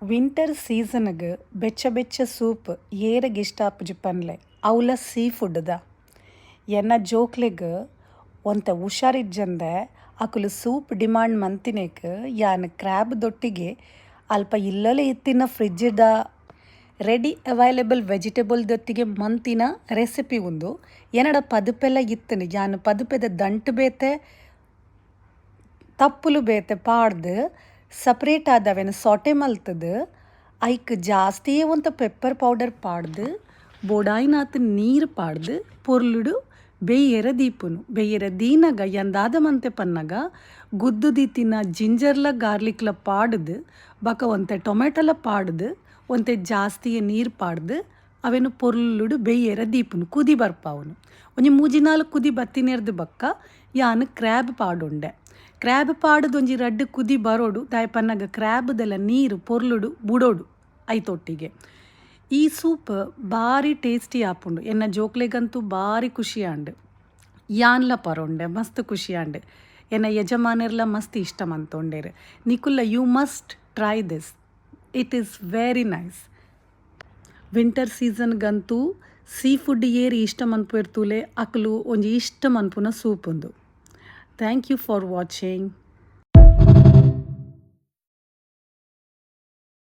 Winter ಸೀಸನ್ಗೆ ಬೆಚ್ಚ ಬೆಚ್ಚ soup ಏರಗೆ ಇಷ್ಟ ಆಪುಜಿ ಪನ್ಲೆ ಅವಲ ಸೀ ಫುಡ್ದ ಎನ್ನ ಜೋಕ್ಲೆಗ್ ಒಂತ ಹುಷಾರಿಜ್ಜಂದೆ ಅಕುಲು ಸೂಪ್ ಡಿಮಾಂಡ್ ಮಂತಿನೇಕ್ ಯಾನ್ ಕ್ರ್ಯಾಬ್ ದೊಟ್ಟಿಗೆ ಅಲ್ಪ ಇಲ್ಲಲೆ ಇತ್ತಿನ ಫ್ರಿಜ್ಜಿದ ರೆಡಿ ಅವೈಲೇಬಲ್ ವೆಜಿಟೇಬಲ್ ದೊಟ್ಟಿಗೆ ಮಂತಿನ ರೆಸಿಪಿ ಉಂದು ಏನಡ ಪದುಪೆಲ್ಲ ಇತ್ತನು ಯಾನ್ ಪದುಪೆದ ದಂಟು ಬೇತೆ ತಪ್ಪುಲು ಬೇತೆ ಪಾಡ್ದು ಸಪ್ರೇಟ್ ಆದವೇನು ಸೊಟೆ ಮಲ್ತದು ಐಕ್ ಜಾಸ್ತಿಯೇ ಒಂತ ಪೆಪ್ಪರ್ ಪೌಡರ್ ಪಾಡ್ದು ಬೋಡಾಯಿನಾತ್ ನೀರು ಪಾಡ್ದು ಪೊರ್ಲುಡು ಬೆಯ್ಯೆರ ದೀಪುನು ಬೆಯ್ಯೆರ ದೀನಗ ಎಂದಾದ ಮಂತೆ ಪನ್ನಗ ಗುದ್ದು ದೀತಿನ ಜಿಂಜರ್ಲ ಗಾರ್ಲಿಕ್ಲ ಪಾಡ್ದು ಬಕ ಒಂತೆ ಟೊಮೆಟೊಲ ಪಾಡ್ದು ಒಂತೆ ಜಾಸ್ತಿಯೇ ನೀರು ಪಾಡ್ದು ಅವೇನು ಪೊರ್ಲುಡು ಬೆಯ್ಯೆರ ದೀಪುನು ಕುದಿ ಬರ್ಪಾವನು ಒಂಜಿ ಮೂಜಿನಾಲು ಕುದಿ ಬತ್ತಿನೆರ್ದು ಬಕ್ಕ ಯಾನ್ ಕ್ರ್ಯಾಬ್ ಪಾಡುಂಡೆ ಕ್ರ್ಯಾಬ್ ಪಾಡುದು ಒಂಜಿ ರಡ್ಡು ಕುದಿ ಬರೋಡು ದಾಯ್ ಪನ್ನಗ ಕ್ರ್ಯಾಬ್ದೆಲ್ಲ ನೀರು ಪೊರ್ಲುಡು ಬುಡೋಡು ಐತೊಟ್ಟಿಗೆ ಈ ಸೂಪ್ ಭಾರಿ ಟೇಸ್ಟಿ ಆಪುಂಡು ಎನ್ನ ಜೋಕ್ಲೆಗಂತೂ ಭಾರಿ ಖುಷಿಯಾಂಡು ಯಾನ್ಲ ಪರೊಂಡೆ ಮಸ್ತ್ ಖುಷಿಯಾಂಡು ಎನ್ನ ಯಜಮಾನೆರ್ಲ ಮಸ್ತ್ ಇಷ್ಟ ಮಂತೊಂಡೇರು ನಿಕುಲ್ಲ you must try this it is very nice. Winter ಸೀಸನ್ಗಂತೂ ಸೀ ಫುಡ್ ಏರಿ ಇಷ್ಟ ಮನ್ಪುವೆರ್ ತೂಲೆ ಅಕುಲು ಒಂಜಿ ಇಷ್ಟ ಮನ್ಪುನ ಸೂಪ್ ಉಂದು. Thank you for watching.